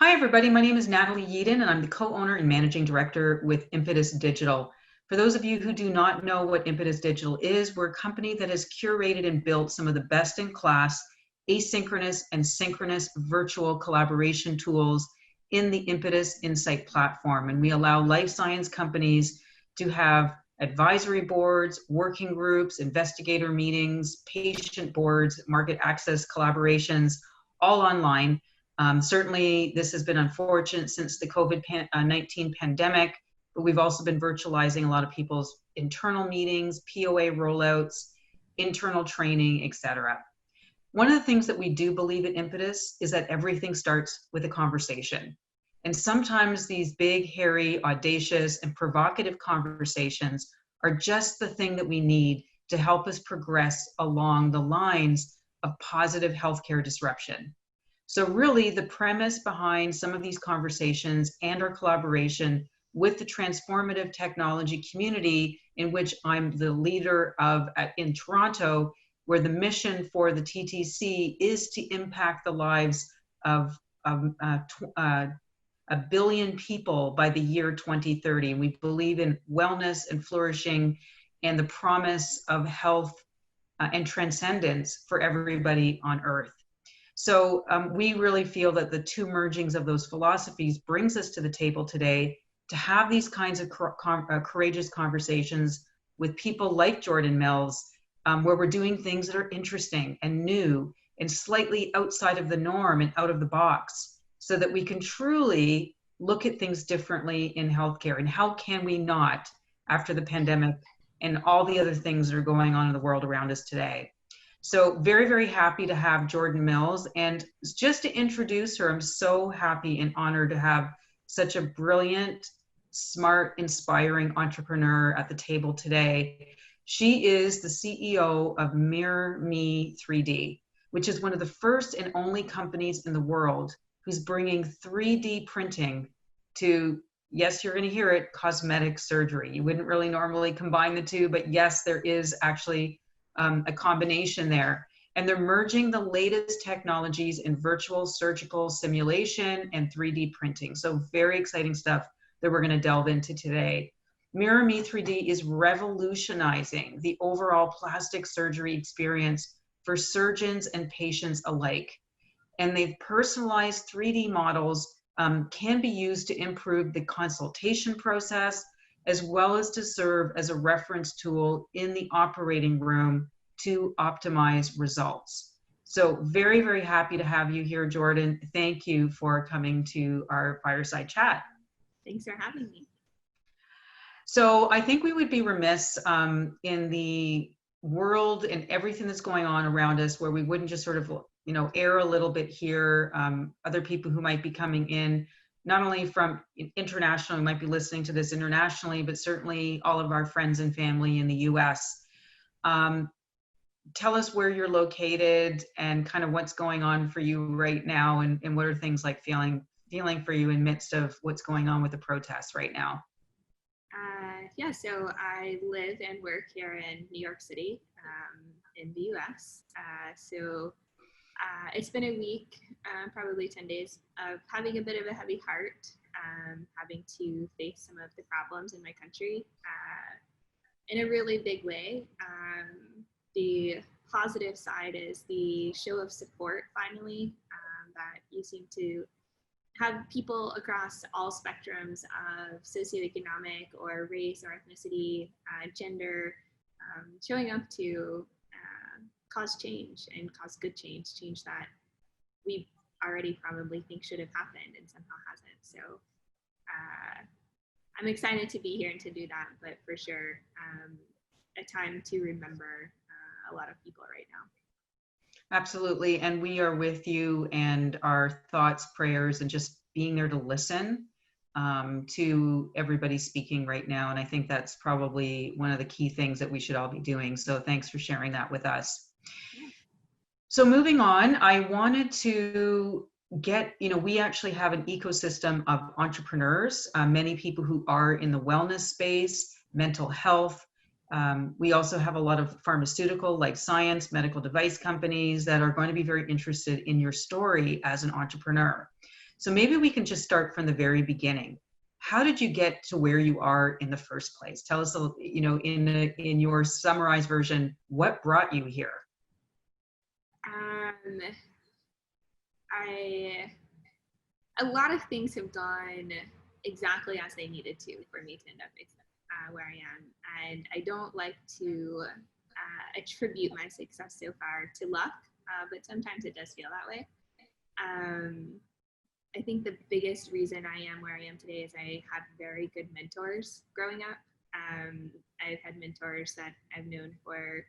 Hi, everybody. My name is Natalie Yeadon, and I'm the co-owner and managing director with Impetus Digital. For those of you who do not know what Impetus Digital is, we're a company that has curated and built some of the best-in-class asynchronous and synchronous virtual collaboration tools in the Impetus Insight platform. And we allow life science companies to have advisory boards, working groups, investigator meetings, patient boards, market access collaborations, all online. Certainly, this has been unfortunate since the COVID-19 pandemic, but we've also been virtualizing a lot of people's internal meetings, POA rollouts, internal training, etc. One of the things that we do believe at Impetus is that everything starts with a conversation. And sometimes these big, hairy, audacious, and provocative conversations are just the thing that we need to help us progress along the lines of positive healthcare disruption. So really, the premise behind some of these conversations and our collaboration with the transformative technology community, in which I'm the leader of in Toronto, where the mission for the TTC is to impact the lives of a billion people by the year 2030. And we believe in wellness and flourishing and the promise of health and transcendence for everybody on Earth. So we really feel that the two mergings of those philosophies brings us to the table today to have these kinds of courageous conversations with people like Jordan Mills, where we're doing things that are interesting and new and slightly outside of the norm and out of the box, so that we can truly look at things differently in healthcare. And how can we not, after the pandemic and all the other things that are going on in the world around us today? So very, very happy to have Jordan Mills. And just to introduce her, I'm so happy and honored to have such a brilliant, smart, inspiring entrepreneur at the table today. She is the CEO of MirrorMe 3D, which is one of the first and only companies in the world who's bringing 3D printing to, yes, you're going to hear it, cosmetic surgery. You wouldn't really normally combine the two, but yes, there is actually a combination there. And they're merging the latest technologies in virtual surgical simulation and 3D printing. So very exciting stuff that we're going to delve into today. MirrorMe 3D is revolutionizing the overall plastic surgery experience for surgeons and patients alike. And they've personalized 3D models can be used to improve the consultation process, as well as to serve as a reference tool in the operating room to optimize results. So very, very happy to have you here, Jordan. Thank you for coming to our fireside chat. Thanks for having me. So I think we would be remiss in the world and everything that's going on around us, where we wouldn't just sort of, air a little bit here, other people who might be coming in, not only from international, who might be listening to this internationally, but certainly all of our friends and family in the US. Tell us where you're located and kind of what's going on for you right now, and what are things like feeling for you in midst of what's going on with the protests right now? Yeah, so I live and work here in New York City, in the US. It's been a week, probably 10 days, of having a bit of a heavy heart, having to face some of the problems in my country in a really big way. The positive side is the show of support, finally, that you seem to have people across all spectrums of socioeconomic or race or ethnicity, gender, showing up to cause change and cause good change that we already probably think should have happened and somehow hasn't. So I'm excited to be here and to do that, but for sure, a time to remember a lot of people right now. Absolutely. And we are with you, and our thoughts, prayers, and just being there to listen to everybody speaking right now. And I think that's probably one of the key things that we should all be doing. So thanks for sharing that with us. So moving on, I wanted to get, we actually have an ecosystem of entrepreneurs, many people who are in the wellness space, mental health. We also have a lot of pharmaceutical, life science, medical device companies that are going to be very interested in your story as an entrepreneur. So maybe we can just start from the very beginning. How did you get to where you are in the first place? Tell us, in your summarized version, what brought you here? A lot of things have gone exactly as they needed to for me to end up where I am. And I don't like to attribute my success so far to luck, but sometimes it does feel that way. I think the biggest reason I am where I am today is I had very good mentors growing up. I've had mentors that I've known for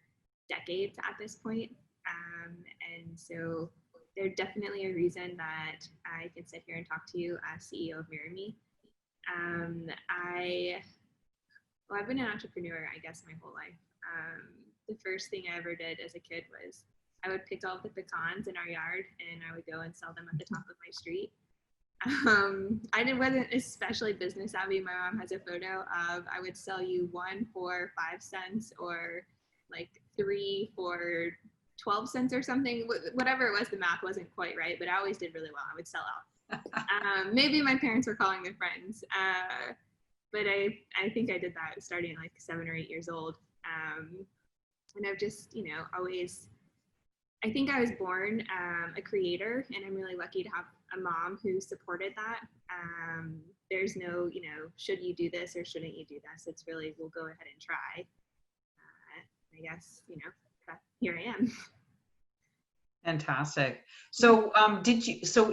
decades at this point. And so they're definitely a reason that I can sit here and talk to you as CEO of MirrorMe. I've been an entrepreneur, I guess, my whole life. The first thing I ever did as a kid was I would pick all the pecans in our yard and I would go and sell them at the top of my street. Wasn't especially business savvy. My mom has a photo of I would sell you 1 for 5 cents or like 3 for 12 cents or something. Whatever it was, the math wasn't quite right, but I always did really well. I would sell out. Maybe my parents were calling their friends, but I think I did that starting at like 7 or 8 years old. And I've just, always, I think I was born a creator, and I'm really lucky to have a mom who supported that. There's no, should you do this or shouldn't you do this? It's really, we'll go ahead and try. I guess, here I am. Fantastic. So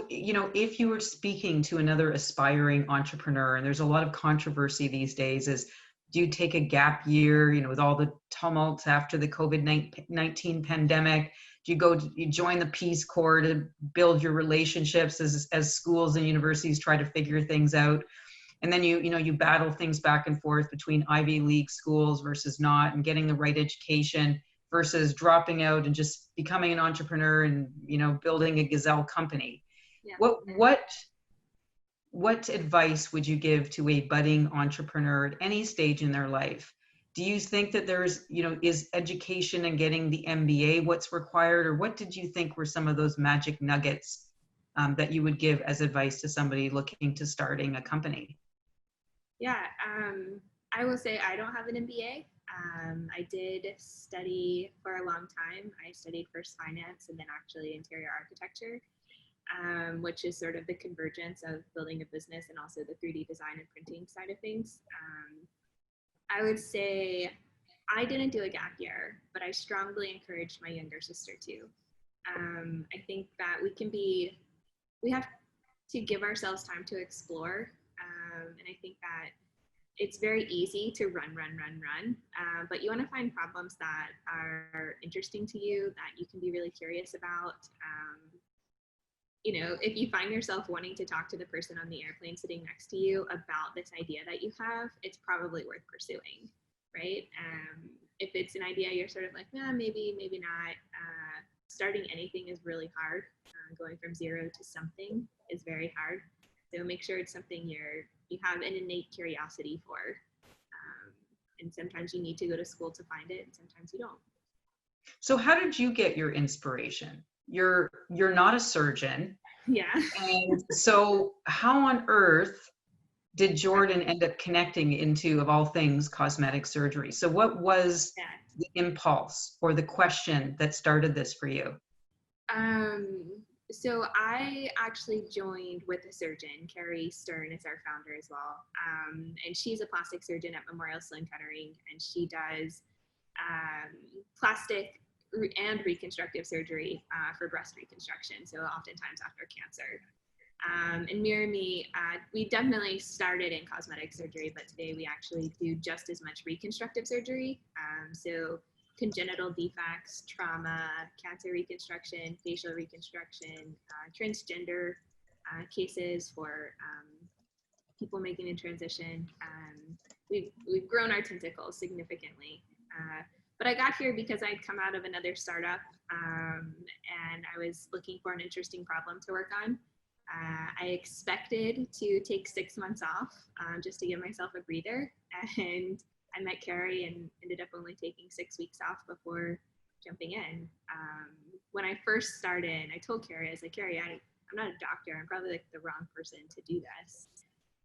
if you were speaking to another aspiring entrepreneur, and there's a lot of controversy these days, is do you take a gap year, with all the tumult after the COVID-19 pandemic? Do you join the Peace Corps to build your relationships as schools and universities try to figure things out? And then you battle things back and forth between Ivy League schools versus not, and getting the right education versus dropping out and just becoming an entrepreneur and, building a gazelle company. Yeah. What advice would you give to a budding entrepreneur at any stage in their life? Do you think that there's, is education and getting the MBA what's required, or what did you think were some of those magic nuggets that you would give as advice to somebody looking to starting a company? Yeah, I will say I don't have an MBA. I did study for a long time. I studied first finance and then actually interior architecture, which is sort of the convergence of building a business and also the 3D design and printing side of things. I would say I didn't do a gap year, but I strongly encouraged my younger sister to. I think that we have to give ourselves time to explore. And I think that it's very easy to run, but you want to find problems that are interesting to you, that you can be really curious about. If you find yourself wanting to talk to the person on the airplane sitting next to you about this idea that you have, it's probably worth pursuing, right? If it's an idea you're sort of like, maybe not, starting anything is really hard. Going from zero to something is very hard. So make sure it's something you have an innate curiosity for. And sometimes you need to go to school to find it, and sometimes you don't. So how did you get your inspiration? You're not a surgeon. Yeah. And so how on earth did Jordan end up connecting into, of all things, cosmetic surgery? So what was the impulse or the question that started this for you? So I actually joined with a surgeon. Carrie Stern is our founder as well. And she's a plastic surgeon at Memorial Sloan Kettering, and she does plastic and reconstructive surgery for breast reconstruction, so oftentimes after cancer. And MirrorMe, we definitely started in cosmetic surgery, but today we actually do just as much reconstructive surgery. So congenital defects, trauma, cancer reconstruction, facial reconstruction, transgender cases for people making a transition. We've grown our tentacles significantly. But I got here because I'd come out of another startup and I was looking for an interesting problem to work on. I expected to take 6 months off just to give myself a breather, and I met Carrie and ended up only taking 6 weeks off before jumping in. When I first started, I told Carrie, I was like, Carrie, I'm not a doctor. I'm probably like the wrong person to do this.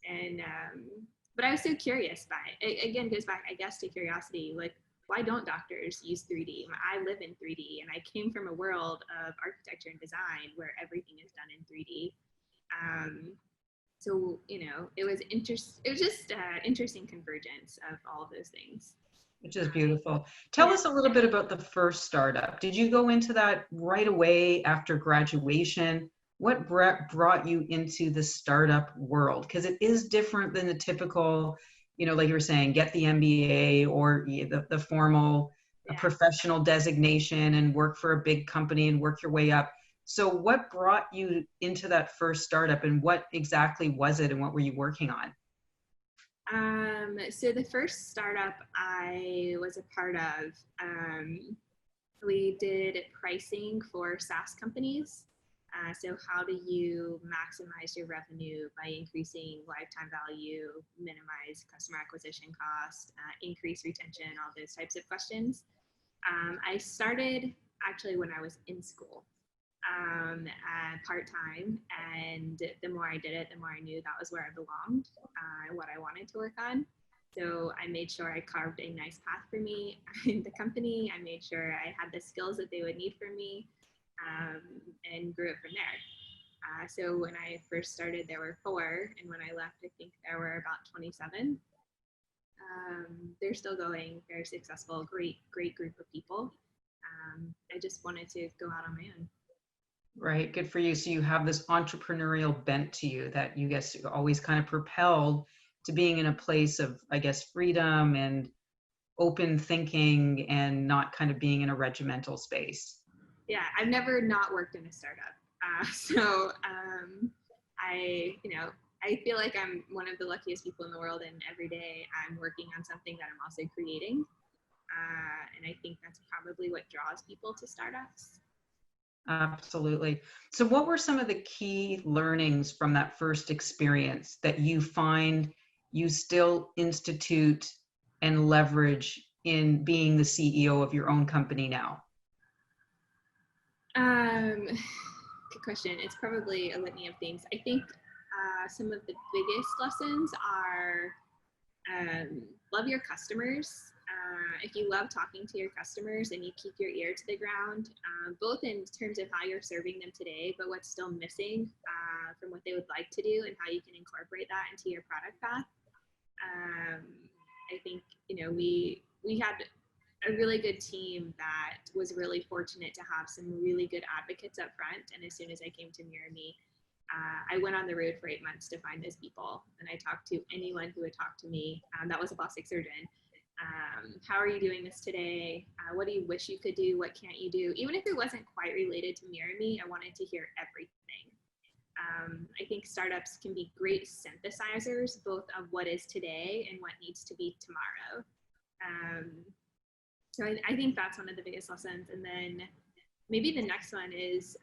And but I was so curious by it. Again, goes back, I guess, to curiosity. Like, why don't doctors use 3D? I live in 3D, and I came from a world of architecture and design where everything is done in 3D. So it was It was just interesting convergence of all of those things. Which is beautiful. Tell us a little bit about the first startup. Did you go into that right away after graduation? What brought you into the startup world? Because it is different than the typical, like you were saying, get the MBA or the formal professional designation and work for a big company and work your way up. So what brought you into that first startup, and what exactly was it, and what were you working on? So the first startup I was a part of, we did pricing for SaaS companies. So how do you maximize your revenue by increasing lifetime value, minimize customer acquisition cost, increase retention, all those types of questions. I started actually when I was in school, part-time, and the more I did it, the more I knew that was where I belonged, what I wanted to work on. So I made sure I carved a nice path for me in the company. I made sure I had the skills that they would need from me, and grew it from there. So when I first started, there were 4, and when I left, I think there were about 27. They're still going, very successful, great group of people. I just wanted to go out on my own. Right, good for you. So you have this entrepreneurial bent to you that you guess always kind of propelled to being in a place of, I guess, freedom and open thinking, and not kind of being in a regimental space. Yeah, I've never not worked in a startup. So I feel like I'm one of the luckiest people in the world, and every day I'm working on something that I'm also creating. And I think that's probably what draws people to startups. Absolutely. So what were some of the key learnings from that first experience that you find you still institute and leverage in being the CEO of your own company now? Good question. It's probably a litany of things. I think some of the biggest lessons are love your customers. If you love talking to your customers and you keep your ear to the ground, both in terms of how you're serving them today, but what's still missing from what they would like to do, and how you can incorporate that into your product path. I think, we had a really good team that was really fortunate to have some really good advocates up front. And as soon as I came to MirrorMe, I went on the road for 8 months to find those people. And I talked to anyone who would talk to me that was a plastic surgeon. How are you doing this today? What do you wish you could do? What can't you do? Even if it wasn't quite related to MirrorMe, I wanted to hear everything. I think startups can be great synthesizers, both of what is today and what needs to be tomorrow. So I think that's one of the biggest lessons. And then maybe the next one is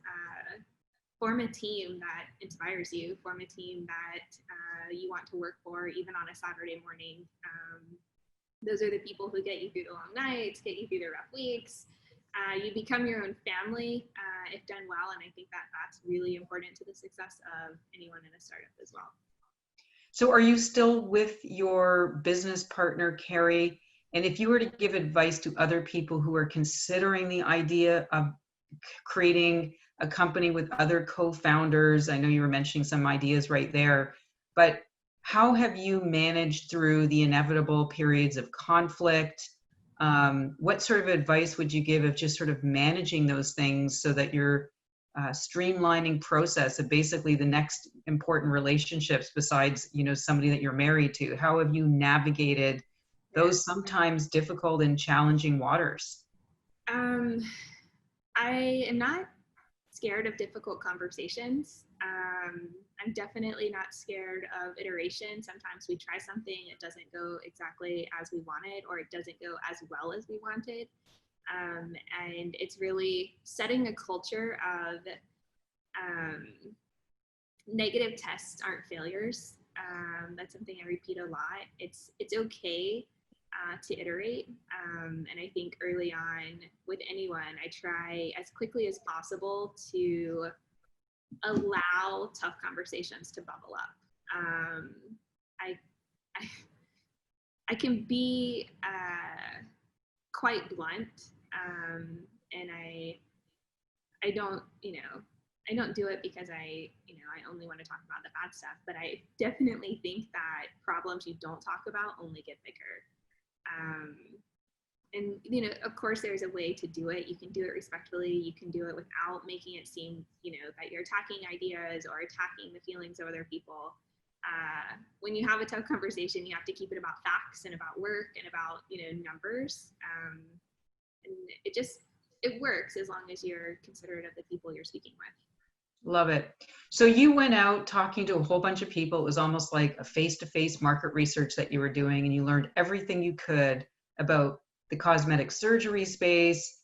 form a team that inspires you, form a team that you want to work for, even on a Saturday morning. Those are the people who get you through the long nights, get you through the rough weeks. You become your own family if done well. And I think that that's really important to the success of anyone in a startup as well. So are you still with your business partner, Carrie? And if you were to give advice to other people who are considering the idea of creating a company with other co-founders, I know you were mentioning some ideas right there, but how have you managed through the inevitable periods of conflict? What sort of advice would you give of just sort of managing those things so that you're streamlining process of basically the next important relationships besides, somebody that you're married to? How have you navigated those sometimes difficult and challenging waters? I am not scared of difficult conversations. I'm definitely not scared of iteration. Sometimes we try something, it doesn't go exactly as we wanted, or it doesn't go as well as we wanted. And it's really setting a culture of negative tests aren't failures. That's something I repeat a lot. It's okay to iterate. And I think early on with anyone, I try as quickly as possible to allow tough conversations to bubble up. I, I, I can be quite blunt, and I don't, I don't do it because I only want to talk about the bad stuff, but I definitely think that problems you don't talk about only get bigger. And, of course, there's a way to do it. You can do it respectfully. You can do it without making it seem, that you're attacking ideas or attacking the feelings of other people. When you have a tough conversation, you have to keep it about facts and about work and about, numbers. And it works as long as you're considerate of the people you're speaking with. Love it. So you went out talking to a whole bunch of people. It was almost like a face-to-face market research that you were doing, and you learned everything you could about the cosmetic surgery space,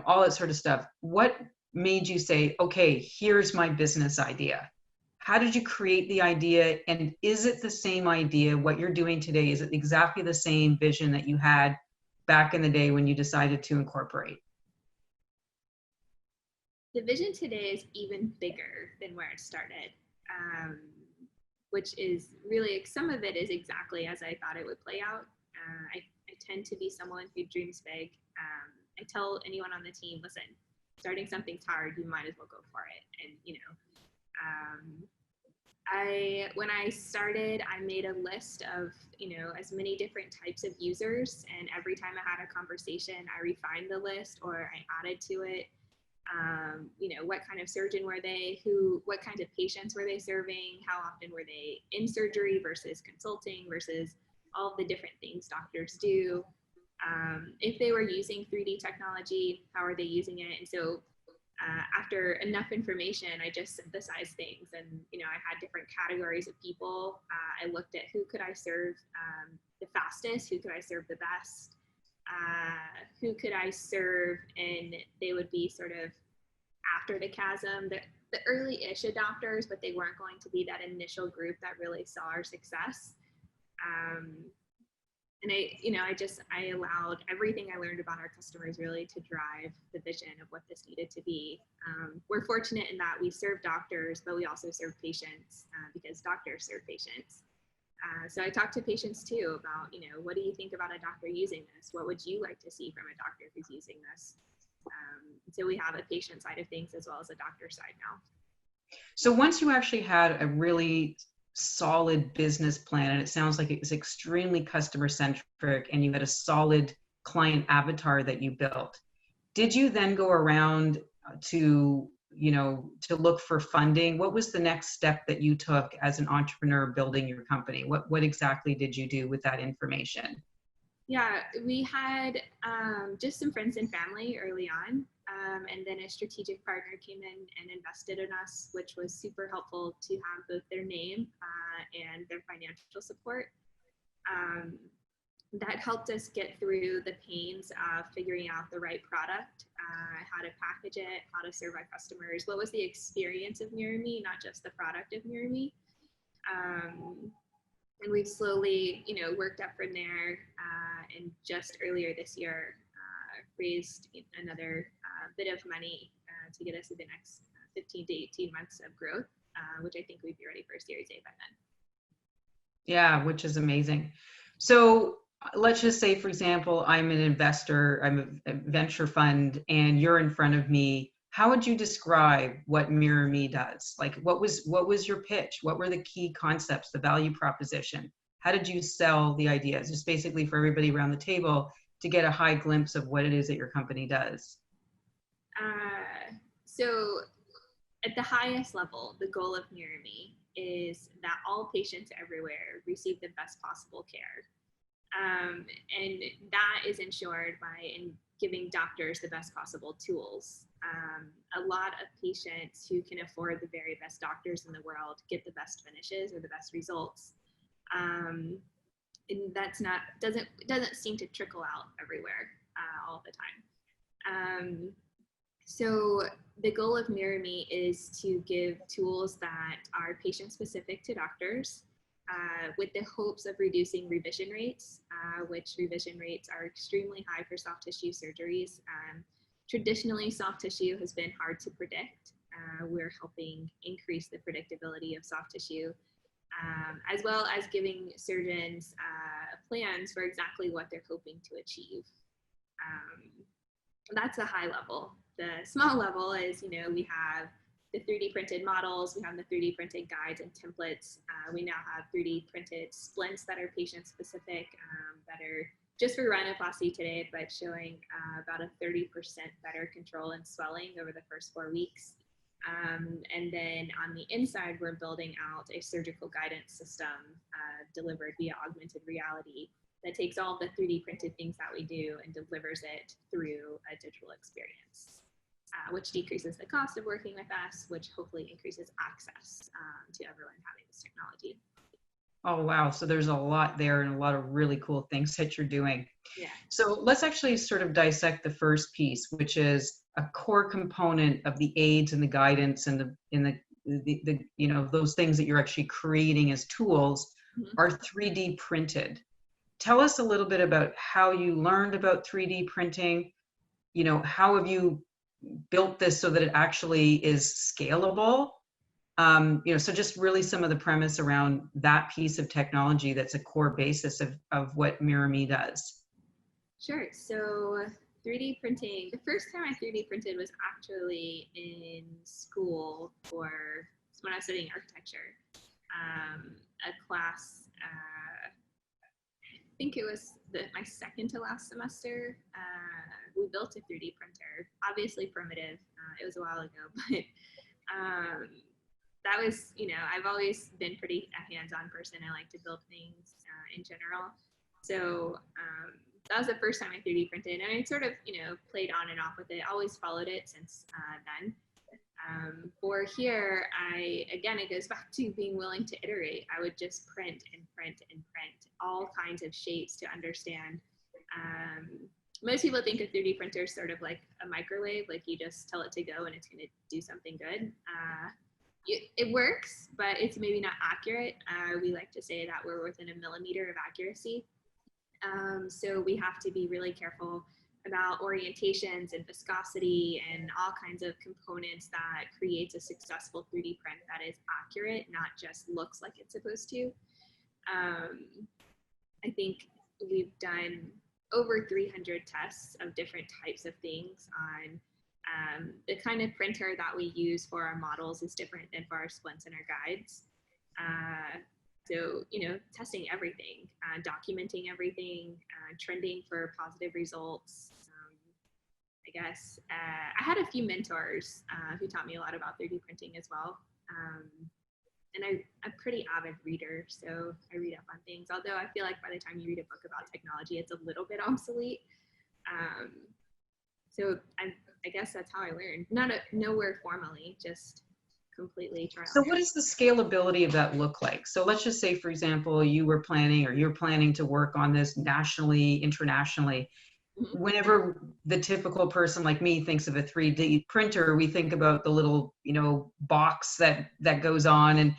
all that sort of stuff. What made you say, okay, here's my business idea? How did you create the idea? And is it the same idea? What you're doing today, is it exactly the same vision that you had back in the day when you decided to incorporate? The vision today is even bigger than where it started, which is really, some of it is exactly as I thought it would play out. I tend to be someone who dreams big. I tell anyone on the team, listen, starting something's hard, you might as well go for it. And, when I started, I made a list of, as many different types of users. And every time I had a conversation, I refined the list or I added to it. What kind of surgeon were they? What kinds of patients were they serving? How often were they in surgery versus consulting versus all of the different things doctors do? If they were using 3D technology, how are they using it? And so after enough information, I just synthesized things, and I had different categories of people. I looked at who could I serve the fastest, who could I serve the best, who could I serve, and they would be sort of after the chasm, the early-ish adopters, but they weren't going to be that initial group that really saw our success. And I allowed everything I learned about our customers really to drive the vision of what this needed to be. We're fortunate in that we serve doctors, but we also serve patients because doctors serve patients. So I talk to patients too about, what do you think about a doctor using this? What would you like to see from a doctor who's using this? So we have a patient side of things as well as a doctor side now. So once you actually had a really solid business plan, and it sounds like it was extremely customer centric, and you had a solid client avatar that you built, did you then go around to look for funding? What was the next step that you took as an entrepreneur building your company? What exactly did you do with that information? Yeah, we had just some friends and family early on, and then a strategic partner came in and invested in us, which was super helpful to have both their name and their financial support. That helped us get through the pains of figuring out the right product, how to package it, how to serve our customers, what was the experience of MirrorMe, not just the product of MirrorMe. And we've slowly, worked up from there, and just earlier this year raised another bit of money to get us to the next 15 to 18 months of growth, which I think we'd be ready for Series A by then. Yeah, which is amazing. So let's just say, for example, I'm an investor, I'm a venture fund, and you're in front of me. How would you describe what MirrorMe does? Like, what was your pitch? What were the key concepts, the value proposition? How did you sell the ideas? Just basically for everybody around the table to get a high glimpse of what it is that your company does. So at the highest level, the goal of MirrorMe is that all patients everywhere receive the best possible care. And that is ensured by giving doctors the best possible tools. A lot of patients who can afford the very best doctors in the world get the best finishes or the best results. And that's doesn't seem to trickle out everywhere all the time. So the goal of MirrorMe is to give tools that are patient specific to doctors, with the hopes of reducing revision rates, which revision rates are extremely high for soft tissue surgeries. Traditionally, soft tissue has been hard to predict. we're helping increase the predictability of soft tissue, as well as giving surgeons plans for exactly what they're hoping to achieve. That's a high level. The small level is, we have the 3D printed models, we have the 3D printed guides and templates. We now have 3D printed splints that are patient specific, that are just for rhinoplasty today, but showing about a 30% better control in swelling over the first 4 weeks. And then on the inside, we're building out a surgical guidance system delivered via augmented reality that takes all the 3D printed things that we do and delivers it through a digital experience, which decreases the cost of working with us, which hopefully increases access to everyone having this technology. Oh, wow. So there's a lot there and a lot of really cool things that you're doing. Yeah. So let's actually sort of dissect the first piece, which is a core component of the aids and the guidance and the those things that you're actually creating as tools are 3D printed. Tell us a little bit about how you learned about 3D printing. How have you built this so that it actually is scalable? So just really some of the premise around that piece of technology that's a core basis of what MirrorMe does. Sure. So 3D printing, the first time I 3D printed was actually in school when I was studying architecture. A class, I think it was my second to last semester, we built a 3D printer, obviously primitive. It was a while ago, but that was, I've always been pretty a hands-on person. I like to build things in general. So that was the first time I 3D printed, and I sort of, played on and off with it, always followed it since then. For here, again, it goes back to being willing to iterate. I would just print and print and print all kinds of shapes to understand. Most people think a 3D printer is sort of like a microwave, like you just tell it to go and it's going to do something good. It works, but it's maybe not accurate. We like to say that we're within a millimeter of accuracy. So we have to be really careful about orientations and viscosity and all kinds of components that creates a successful 3D print that is accurate, not just looks like it's supposed to. I think we've done over 300 tests of different types of things on the kind of printer that we use for our models is different than for our splints and our guides. So, testing everything, documenting everything, trending for positive results. I guess I had a few mentors who taught me a lot about 3D printing as well. And I'm a pretty avid reader, so I read up on things. Although I feel like by the time you read a book about technology, it's a little bit obsolete. So I guess that's how I learned. Nowhere formally, just completely trial. So what does the scalability of that look like? So let's just say, for example, you're planning to work on this nationally, internationally. Whenever the typical person like me thinks of a 3D printer, we think about the little, box that goes on. And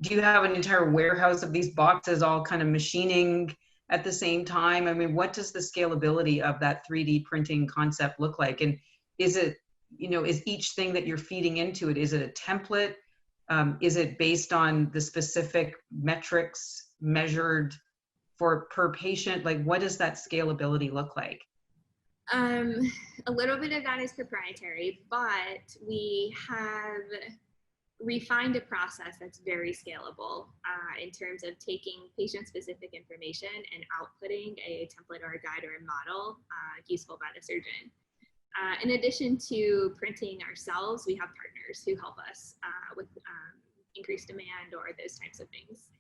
do you have an entire warehouse of these boxes all kind of machining at the same time? I mean, what does the scalability of that 3D printing concept look like? And is it, is each thing that you're feeding into it, is it a template? Is it based on the specific metrics measured per patient? Like, what does that scalability look like? A little bit of that is proprietary, but we have refined a process that's very scalable in terms of taking patient-specific information and outputting a template or a guide or a model useful by the surgeon. In addition to printing ourselves, we have partners who help us with increased demand or those types of things.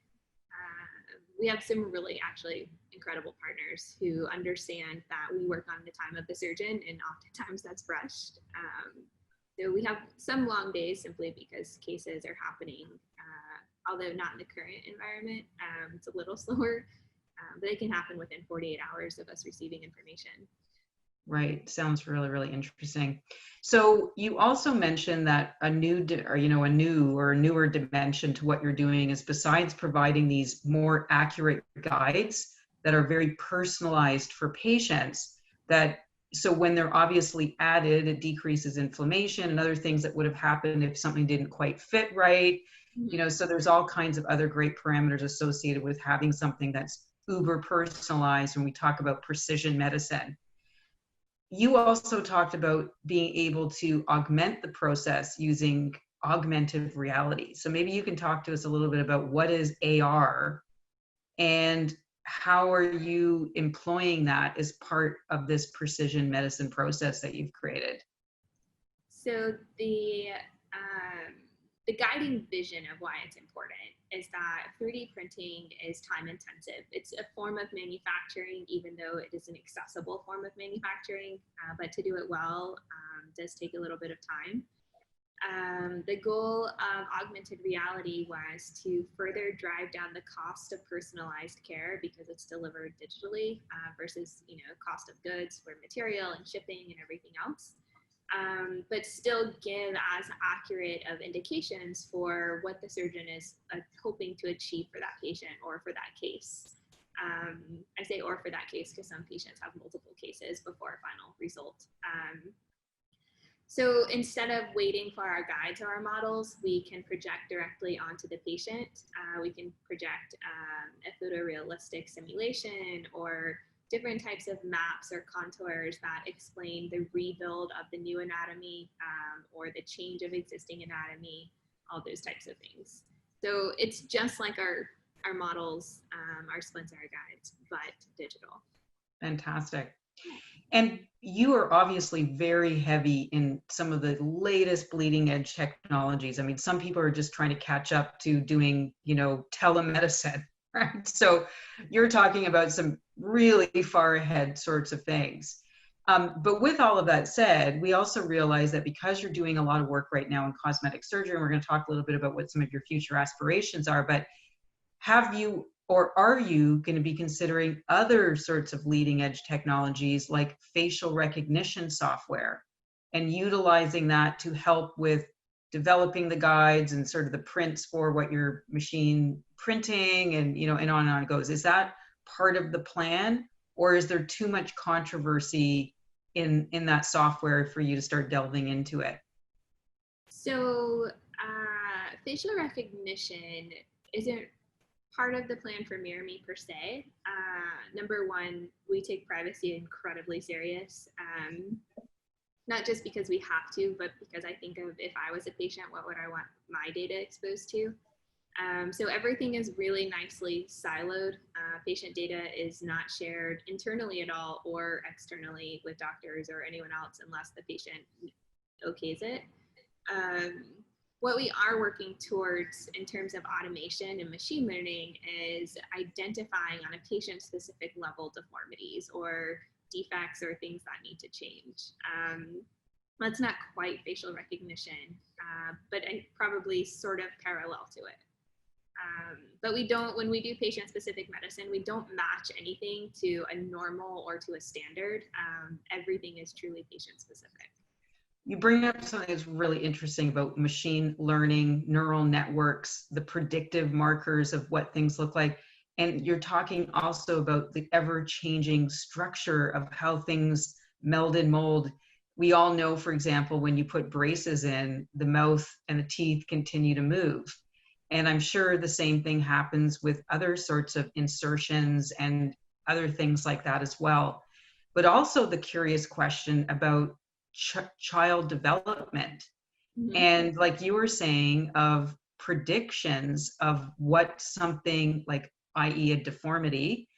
We have some really actually incredible partners who understand that we work on the time of the surgeon, and oftentimes that's rushed. So we have some long days simply because cases are happening, although not in the current environment. It's a little slower, but it can happen within 48 hours of us receiving information. Right. Sounds really, really interesting. So you also mentioned that a newer dimension to what you're doing is, besides providing these more accurate guides that are very personalized for patients, that So when they're obviously added, it decreases inflammation and other things that would have happened if something didn't quite fit right. You know, so there's all kinds of other great parameters associated with having something that's uber personalized when we talk about precision medicine. You also talked about being able to augment the process using augmented reality. So maybe you can talk to us a little bit about what is AR and how are you employing that as part of this precision medicine process that you've created? So the guiding vision of why it's important is that 3D printing is time intensive. It's a form of manufacturing, even though it is an accessible form of manufacturing, but to do it well does take a little bit of time. The goal of augmented reality was to further drive down the cost of personalized care because it's delivered digitally versus, cost of goods for material and shipping and everything else. But still give as accurate of indications for what the surgeon is hoping to achieve for that patient or for that case. I say or for that case because some patients have multiple cases before a final result. So instead of waiting for our guides or our models, we can project directly onto the patient. We can project a photorealistic simulation or different types of maps or contours that explain the rebuild of the new anatomy or the change of existing anatomy, all those types of things. So it's just like our models, our splints, and our guides, but digital. Fantastic. And you are obviously very heavy in some of the latest bleeding edge technologies. I mean, some people are just trying to catch up to doing, telemedicine, right? So you're talking about some really far ahead sorts of things. But with all of that said, we also realize that because you're doing a lot of work right now in cosmetic surgery, and we're going to talk a little bit about what some of your future aspirations are, but have you or are you going to be considering other sorts of leading edge technologies like facial recognition software and utilizing that to help with developing the guides and sort of the prints for what you're machine printing and, and on it goes? Is that part of the plan, or is there too much controversy in that software for you to start delving into it? So facial recognition isn't part of the plan for MirrorMe per se. Number one, we take privacy incredibly serious. Not just because we have to, but because I think of if I was a patient, what would I want my data exposed to? So everything is really nicely siloed. Patient data is not shared internally at all or externally with doctors or anyone else unless the patient okays it. What we are working towards in terms of automation and machine learning is identifying on a patient-specific level deformities or defects or things that need to change. That's not quite facial recognition, but probably sort of parallel to it. But we don't, when we do patient-specific medicine, we don't match anything to a normal or to a standard. Everything is truly patient-specific. You bring up something that's really interesting about machine learning, neural networks, the predictive markers of what things look like. And you're talking also about the ever-changing structure of how things meld and mold. We all know, for example, when you put braces in, the mouth and the teeth continue to move. And I'm sure the same thing happens with other sorts of insertions and other things like that as well. But also the curious question about child development. Mm-hmm. And like you were saying, of predictions of what something like, i.e. a deformity,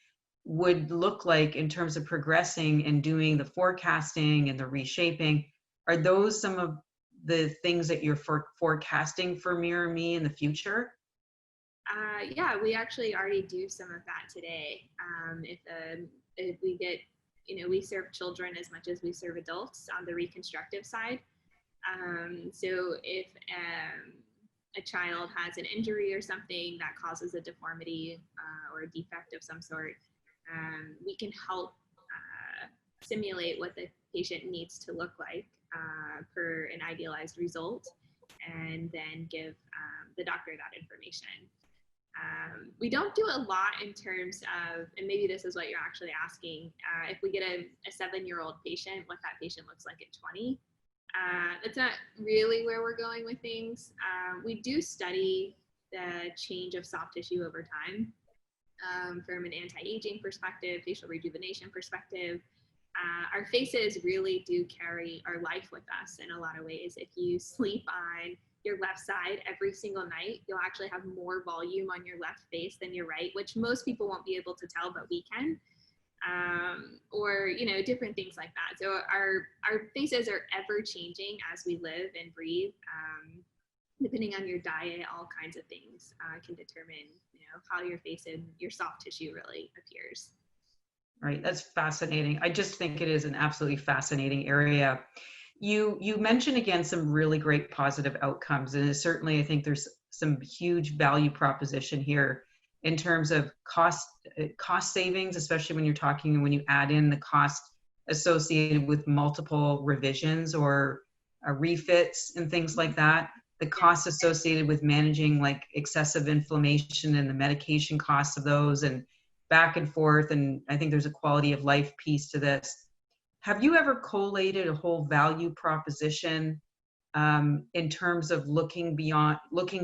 would look like in terms of progressing and doing the forecasting and the reshaping. Are those some of the things that you're forecasting for MirrorMe in the future? Yeah, we actually already do some of that today. If we get, we serve children as much as we serve adults on the reconstructive side. So if a child has an injury or something that causes a deformity or a defect of some sort, we can help simulate what the patient needs to look like per an idealized result, and then give the doctor that information. We don't do a lot in terms of, and maybe this is what you're actually asking, if we get a 7-year-old patient, what that patient looks like at 20. That's not really where we're going with things. We do study the change of soft tissue over time from an anti-aging perspective, facial rejuvenation perspective. Our faces really do carry our life with us in a lot of ways. If you sleep on your left side every single night, you'll actually have more volume on your left face than your right, which most people won't be able to tell, but we can. Or, you know, different things like that. So our faces are ever changing as we live and breathe. Depending on your diet, all kinds of things can determine, you know, how your face and your soft tissue really appears. Right, that's fascinating. I just think it is an absolutely fascinating area. You mentioned again some really great positive outcomes, and certainly I think there's some huge value proposition here in terms of cost savings, especially when when you add in the cost associated with multiple revisions or refits and things like that. The costs associated with managing like excessive inflammation and the medication costs of those, and back and forth. And I think there's a quality of life piece to this. Have you ever collated a whole value proposition in terms of looking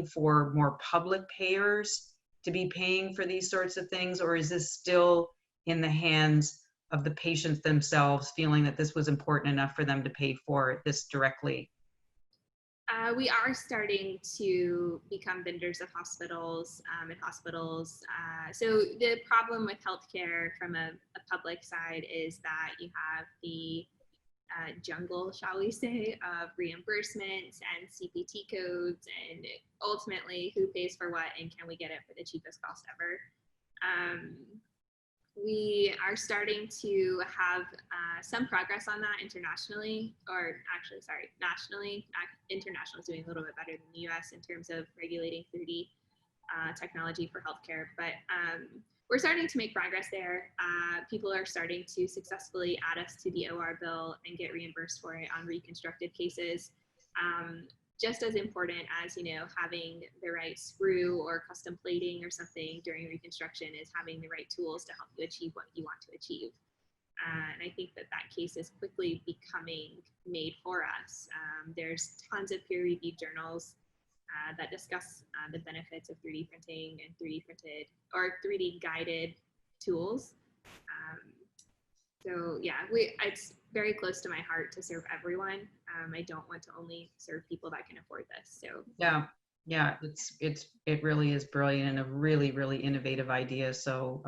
for more public payers to be paying for these sorts of things? Or is this still in the hands of the patients themselves feeling that this was important enough for them to pay for this directly? We are starting to become vendors of hospitals so the problem with healthcare from a public side is that you have the jungle, shall we say, of reimbursements and CPT codes, and ultimately who pays for what and can we get it for the cheapest cost ever. We are starting to have some progress on that internationally, or actually, sorry, nationally. International is doing a little bit better than the US in terms of regulating 3D technology for healthcare, but we're starting to make progress there. People are starting to successfully add us to the OR bill and get reimbursed for it on reconstructed cases. Just as important as, you know, having the right screw or custom plating or something during reconstruction is having the right tools to help you achieve what you want to achieve. And I think that case is quickly becoming made for us. There's tons of peer-reviewed journals that discuss the benefits of 3D printing and 3D printed or 3D guided tools. So yeah, it's very close to my heart to serve everyone. I don't want to only serve people that can afford this. So yeah, it really is brilliant and a really, really innovative idea. So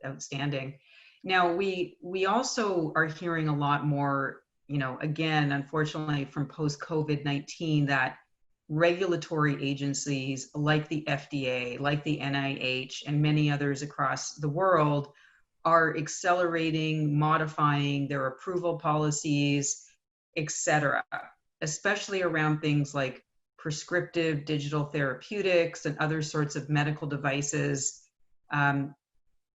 outstanding. Now we also are hearing a lot more, you know, again, unfortunately from post Covid-19, that regulatory agencies like the FDA, like the NIH, and many others across the world are accelerating, modifying their approval policies, etc., especially around things like prescriptive digital therapeutics and other sorts of medical devices.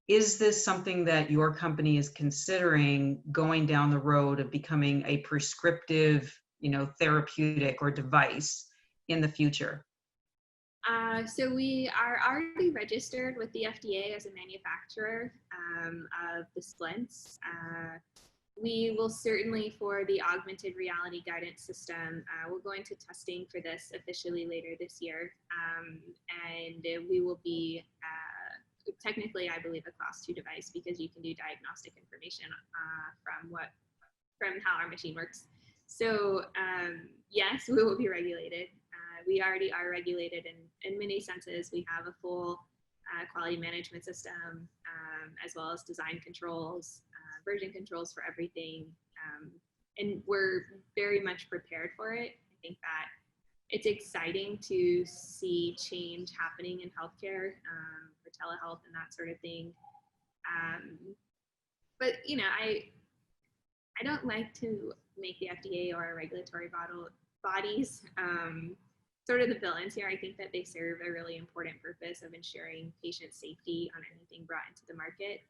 Is this something that your company is considering going down the road of becoming a prescriptive, you know, therapeutic or device in the future? So we are already registered with the FDA as a manufacturer of the splints. We will certainly, for the augmented reality guidance system, we're going to testing for this officially later this year. And we will be technically, I believe, a class 2 device because you can do diagnostic information from how our machine works. So yes, we will be regulated. We already are regulated in many senses. We have a full quality management system, as well as design controls, version controls for everything. And we're very much prepared for it. I think that it's exciting to see change happening in healthcare for telehealth and that sort of thing. But, you know, I don't like to make the FDA or regulatory bodies sort of the villains here. I think that they serve a really important purpose of ensuring patient safety on anything brought into the market.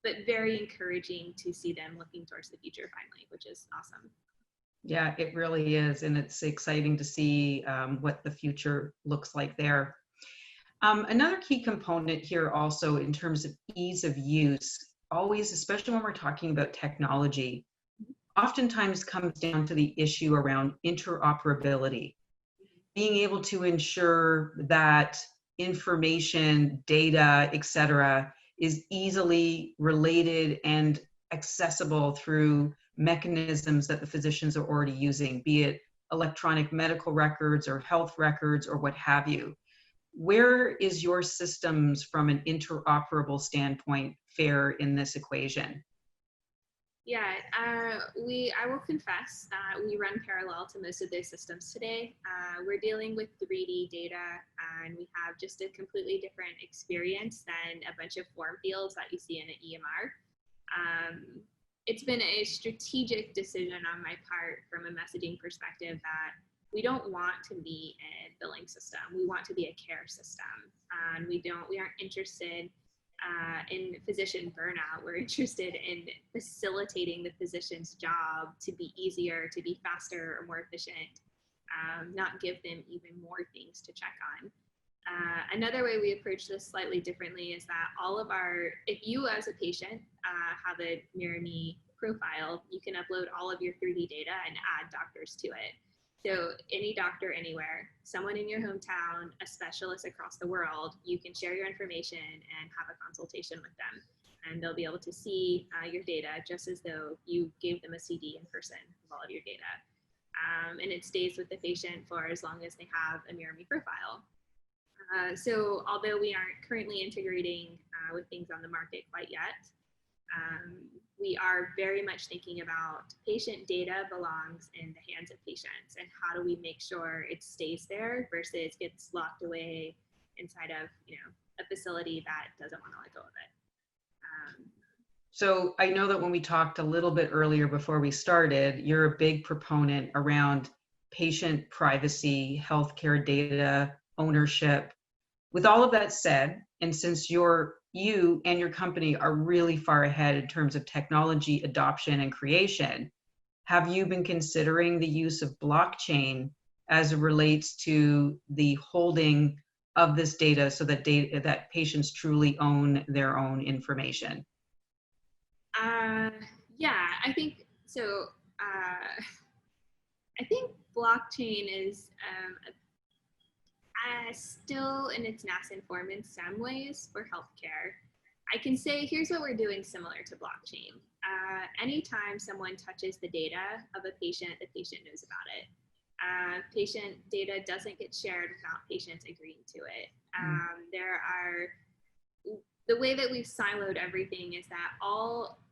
But very encouraging to see them looking towards the future finally, which is awesome. Yeah, it really is. And it's exciting to see what the future looks like there. Another key component here also in terms of ease of use, always, especially when we're talking about technology, oftentimes comes down to the issue around interoperability, being able to ensure that information, data, et cetera, is easily related and accessible through mechanisms that the physicians are already using, be it electronic medical records or health records or what have you. Where is your systems from an interoperable standpoint fare in this equation? Yeah, I will confess that we run parallel to most of those systems today. We're dealing with 3D data, and we have just a completely different experience than a bunch of form fields that you see in an EMR. It's been a strategic decision on my part from a messaging perspective that we don't want to be a billing system. We want to be a care system, and we aren't interested in physician burnout. We're interested in facilitating the physician's job to be easier, to be faster or more efficient, not give them even more things to check on. Another way we approach this slightly differently is that if you as a patient have a MirrorMe profile, you can upload all of your 3D data and add doctors to it. So any doctor anywhere, someone in your hometown, a specialist across the world, you can share your information and have a consultation with them. And they'll be able to see your data just as though you gave them a CD in person of all of your data. And it stays with the patient for as long as they have a MirrorMe profile. So although we aren't currently integrating with things on the market quite yet, we are very much thinking about patient data belongs in the hands of patients, and how do we make sure it stays there versus gets locked away inside of a facility that doesn't want to let go of it. So I know that when we talked a little bit earlier before we started, you're a big proponent around patient privacy, healthcare data, ownership. With all of that said, and since you and your company are really far ahead in terms of technology adoption and creation, have you been considering the use of blockchain as it relates to the holding of this data so that patients truly own their own information? Yeah, I think so. I think blockchain is still in its nascent form in some ways for healthcare. I can say here's what we're doing similar to blockchain. Anytime someone touches the data of a patient, the patient knows about it. Patient data doesn't get shared without patients agreeing to it. The way that we've siloed everything is that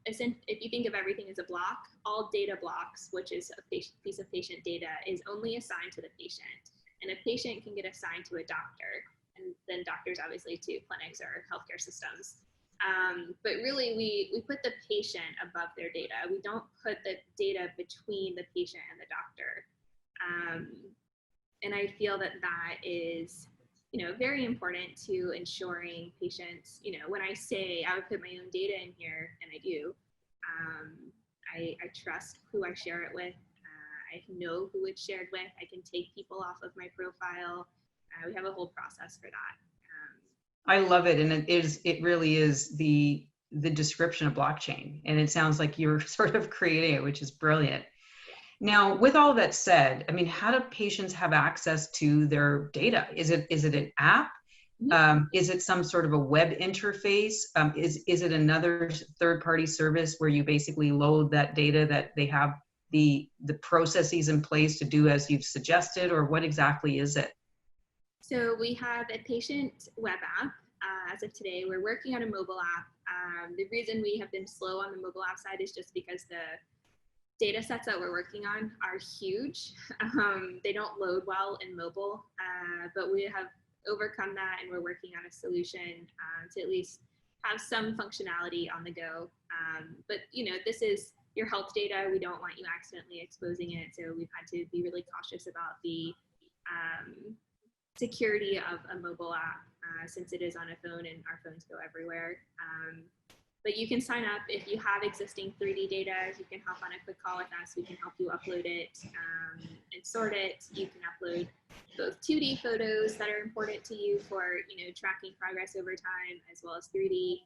if you think of everything as a block, all data blocks, which is a piece of patient data, is only assigned to the patient. And a patient can get assigned to a doctor, and then doctors obviously to clinics or healthcare systems. But really, we put the patient above their data. We don't put the data between the patient and the doctor. And I feel that is, very important to ensuring patients, when I say I would put my own data in here, and I do, I trust who I share it with. I know who it's shared with. I can take people off of my profile. We have a whole process for that. I love it, and it really is the description of blockchain, and it sounds like you're sort of creating it, which is brilliant. Now, with all that said, I mean, how do patients have access to their data? Is it an app? Is it some sort of a web interface? Is it another third-party service where you basically load that data that they have the processes in place to do as you've suggested, or what exactly is it? So we have a patient web app. As of today, we're working on a mobile app. The reason we have been slow on the mobile app side is just because the data sets that we're working on are huge. They don't load well in mobile, but we have overcome that, and we're working on a solution to at least have some functionality on the go. But this is your health data. We don't want you accidentally exposing it, so we've had to be really cautious about the security of a mobile app since it is on a phone and our phones go everywhere. But you can sign up if you have existing 3D data. You can hop on a quick call with us. We can help you upload it and sort it. You can upload both 2D photos that are important to you for, tracking progress over time, as well as 3D.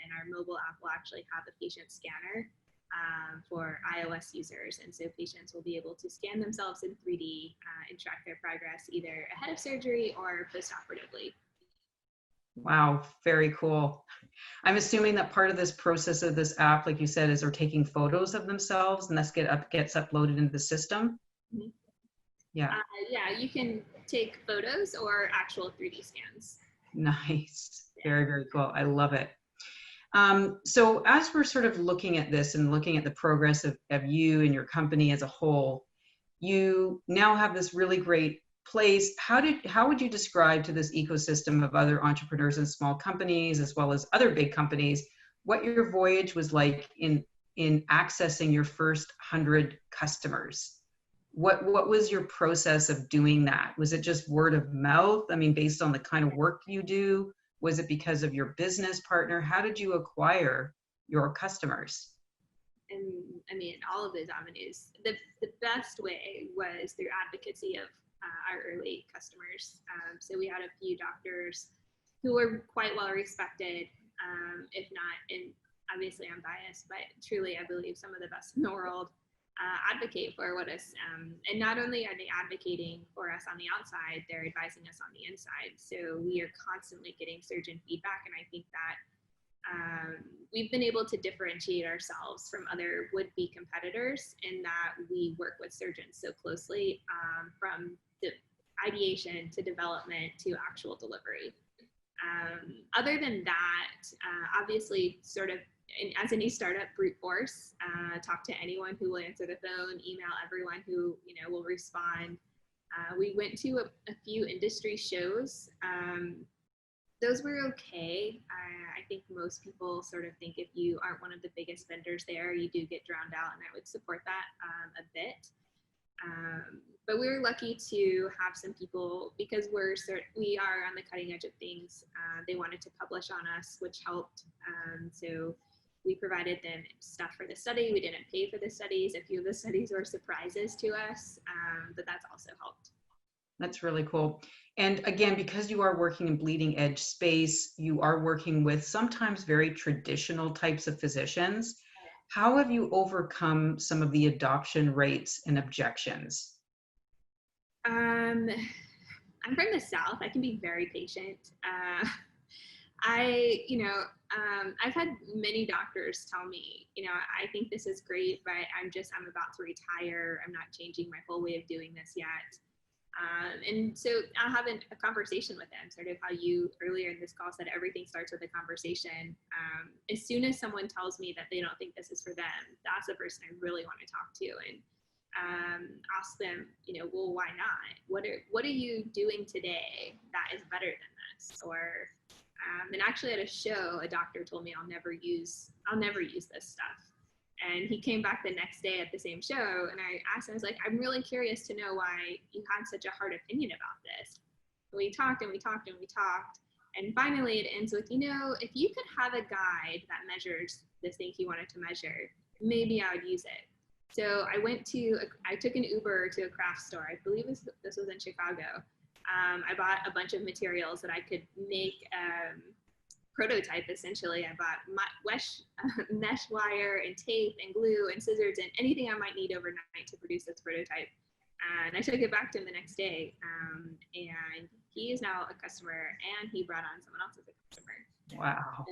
And our mobile app will actually have a patient scanner for iOS users. And so patients will be able to scan themselves in 3D and track their progress either ahead of surgery or postoperatively. Wow, very cool. I'm assuming that part of this process of this app, like you said, is they're taking photos of themselves and that gets uploaded into the system. Mm-hmm. Yeah. Yeah, you can take photos or actual 3D scans. Nice. Very, very cool. I love it. So as we're sort of looking at this and looking at the progress of you and your company as a whole, you now have this really great place. How would you describe to this ecosystem of other entrepreneurs and small companies, as well as other big companies, what your voyage was like in accessing your first 100 customers? What was your process of doing that? Was it just word of mouth? I mean, based on the kind of work you do? Was it because of your business partner? How did you acquire your customers? And I mean, all of those avenues. The best way was through advocacy of our early customers. So we had a few doctors who were quite well respected, if not, and obviously I'm biased, but truly I believe some of the best in the world advocate for us. And not only are they advocating for us on the outside, they're advising us on the inside. So we are constantly getting surgeon feedback, and I think that we've been able to differentiate ourselves from other would-be competitors in that we work with surgeons so closely, from the ideation to development to actual delivery. Other than that, obviously, sort of as any startup, brute force, talk to anyone who will answer the phone, email everyone who will respond. We went to a few industry shows. Those were okay. I think most people sort of think if you aren't one of the biggest vendors there, you do get drowned out, and I would support that a bit. But we were lucky to have some people, because we are on the cutting edge of things. They wanted to publish on us, which helped. So we provided them stuff for the study. We didn't pay for the studies. A few of the studies were surprises to us, but that's also helped. That's really cool. And again, because you are working in bleeding edge space, you are working with sometimes very traditional types of physicians. How have you overcome some of the adoption rates and objections? I'm from the South. I can be very patient. I've had many doctors tell me, I think this is great, but I'm about to retire. I'm not changing my whole way of doing this yet. And so I'll have a conversation with them, sort of how you earlier in this call said, everything starts with a conversation. As soon as someone tells me that they don't think this is for them, that's the person I really want to talk to, and ask them, well, why not? What are you doing today that is better than this? Or and actually at a show, a doctor told me I'll never use this stuff. And he came back the next day at the same show, and I asked him, I was like, I'm really curious to know why you had such a hard opinion about this. And we talked and we talked and we talked. And finally it ends with, if you could have a guide that measures the things you wanted to measure, maybe I would use it. So I took an Uber to a craft store. I believe this was in Chicago. I bought a bunch of materials that I could make prototype. Essentially, I bought mesh wire and tape and glue and scissors and anything I might need overnight to produce this prototype. And I took it back to him the next day, and he is now a customer, and he brought on someone else as a customer. Wow.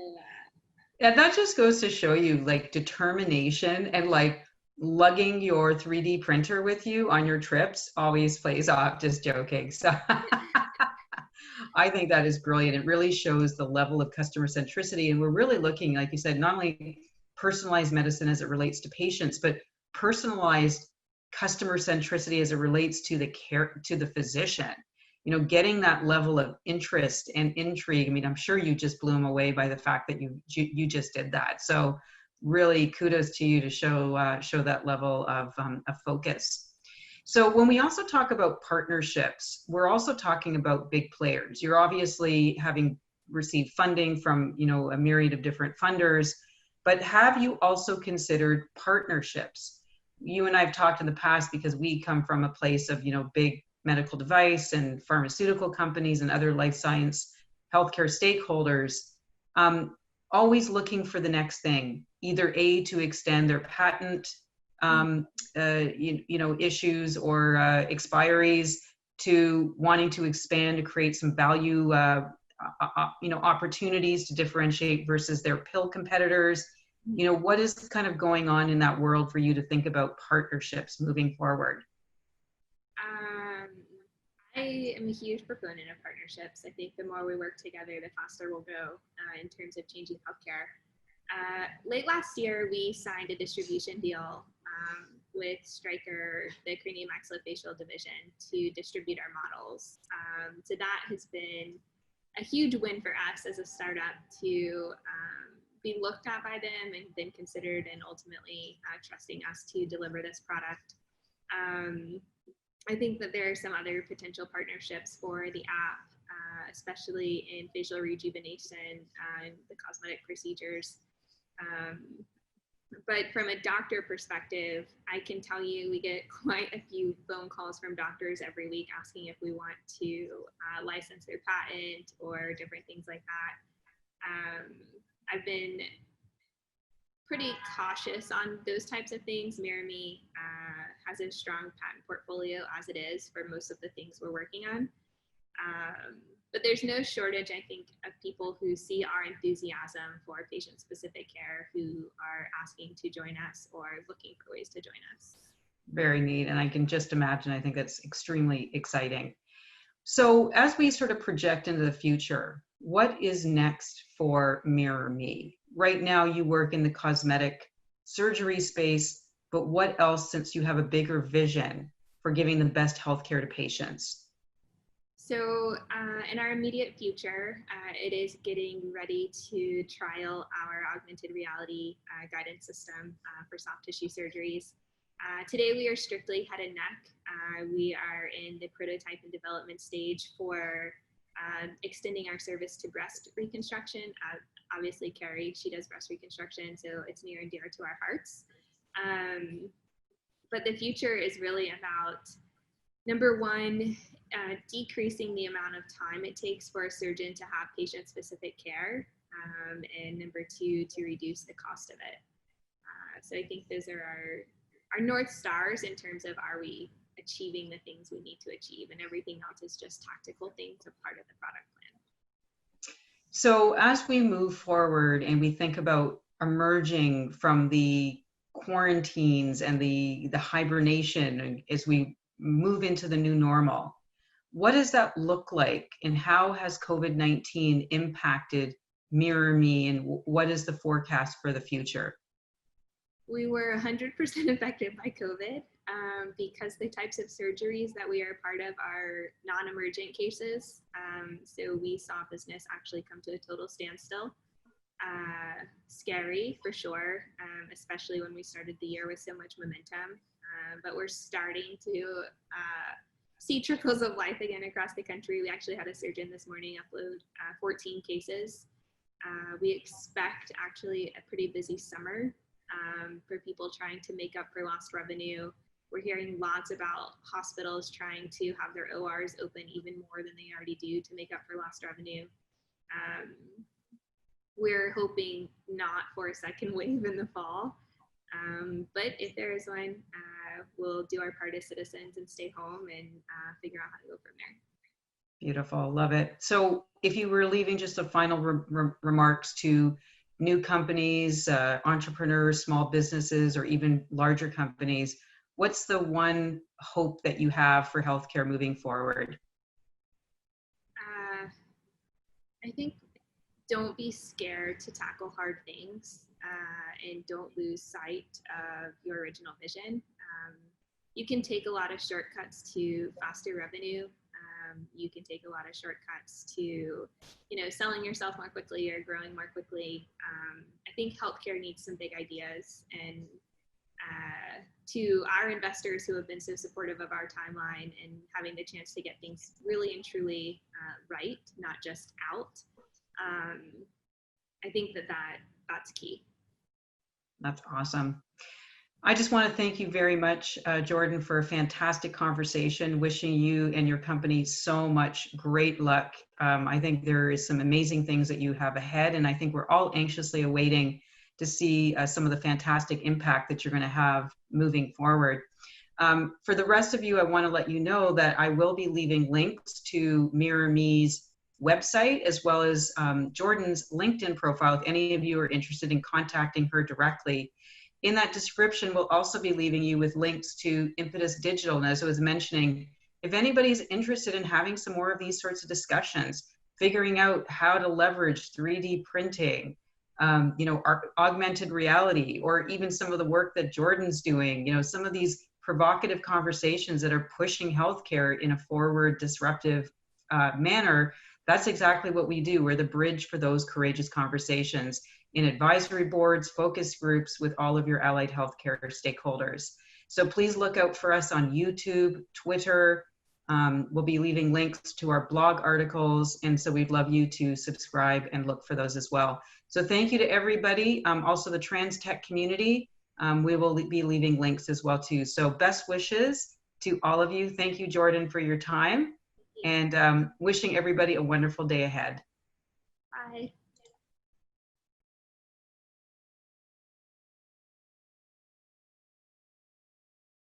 Yeah, that just goes to show you like determination, and like lugging your 3D printer with you on your trips always plays off. Just joking. So I think that is brilliant. It really shows the level of customer centricity. And we're really looking, like you said, not only personalized medicine as it relates to patients, but personalized customer centricity as it relates to the care, to the physician. Getting that level of interest and intrigue. I mean, I'm sure you just blew them away by the fact that you just did that. So really kudos to you to show that level of focus. So when we also talk about partnerships, we're also talking about big players. You're obviously having received funding from, a myriad of different funders, but have you also considered partnerships? You and I have talked in the past because we come from a place of, big medical device and pharmaceutical companies and other life science healthcare stakeholders, always looking for the next thing, either A, to extend their patent issues or expiries, to wanting to expand to create some value opportunities to differentiate versus their pill competitors. What is kind of going on in that world for you to think about partnerships moving forward? I am a huge proponent of partnerships. I think the more we work together, the faster we'll go in terms of changing healthcare. Late last year, we signed a distribution deal with Stryker, the craniomaxillofacial division, to distribute our models. So that has been a huge win for us as a startup to be looked at by them and then considered and ultimately trusting us to deliver this product. I think that there are some other potential partnerships for the app, especially in facial rejuvenation and the cosmetic procedures. But from a doctor perspective, I can tell you we get quite a few phone calls from doctors every week asking if we want to license their patent or different things like that. I've been pretty cautious on those types of things. MirrorMe has a strong patent portfolio as it is for most of the things we're working on. But there's no shortage, I think, of people who see our enthusiasm for patient-specific care who are asking to join us or looking for ways to join us. Very neat. And I can just imagine, I think that's extremely exciting. So as we sort of project into the future, what is next for MirrorMe? Right now you work in the cosmetic surgery space, but what else, since you have a bigger vision for giving the best healthcare to patients? So in our immediate future, it is getting ready to trial our augmented reality guidance system for soft tissue surgeries. Today we are strictly head and neck. We are in the prototype and development stage for extending our service to breast reconstruction. Obviously Carrie, she does breast reconstruction, so it's near and dear to our hearts. But the future is really about, number one, decreasing the amount of time it takes for a surgeon to have patient-specific care, and number two, to reduce the cost of it. So I think those are our North Stars in terms of, are we achieving the things we need to achieve, and everything else is just tactical things, a part of the product plan. So as we move forward and we think about emerging from the quarantines and the hibernation as we move into the new normal, what does that look like, and how has COVID-19 impacted MirrorMe, and what is the forecast for the future? We were 100% affected by COVID because the types of surgeries that we are part of are non-emergent cases. So we saw business actually come to a total standstill. Scary for sure, especially when we started the year with so much momentum. But we're starting to see trickles of life again across the country. We actually had a surgeon this morning upload 14 cases. We expect actually a pretty busy summer for people trying to make up for lost revenue. We're hearing lots about hospitals trying to have their ORs open even more than they already do to make up for lost revenue. We're hoping not for a second wave in the fall, but if there is one, we'll do our part as citizens and stay home and figure out how to go from there. Beautiful, love it. So if you were leaving just a final remarks to new companies, entrepreneurs, small businesses, or even larger companies, what's the one hope that you have for healthcare moving forward? I think don't be scared to tackle hard things, and don't lose sight of your original vision. You can take a lot of shortcuts to faster revenue. You can take a lot of shortcuts to, selling yourself more quickly or growing more quickly. I think healthcare needs some big ideas, and to our investors who have been so supportive of our timeline and having the chance to get things really and truly right, not just out. I think that's key. That's awesome. I just want to thank you very much, Jordan, for a fantastic conversation. Wishing you and your company so much great luck. I think there is some amazing things that you have ahead, and I think we're all anxiously awaiting to see some of the fantastic impact that you're going to have moving forward. For the rest of you, I want to let you know that I will be leaving links to MirrorMe's website as well as Jordan's LinkedIn profile if any of you are interested in contacting her directly. In that description, we'll also be leaving you with links to Impetus Digital. And as I was mentioning, if anybody's interested in having some more of these sorts of discussions, figuring out how to leverage 3D printing, augmented reality, or even some of the work that Jordan's doing, some of these provocative conversations that are pushing healthcare in a forward, disruptive manner, that's exactly what we do. We're the bridge for those courageous conversations in advisory boards, focus groups with all of your allied healthcare stakeholders. So please look out for us on YouTube, Twitter. We'll be leaving links to our blog articles, and so we'd love you to subscribe and look for those as well. So thank you to everybody. Also the trans tech community, we will be leaving links as well too. So best wishes to all of you. Thank you, Jordan, for your time, and wishing everybody a wonderful day ahead. Bye.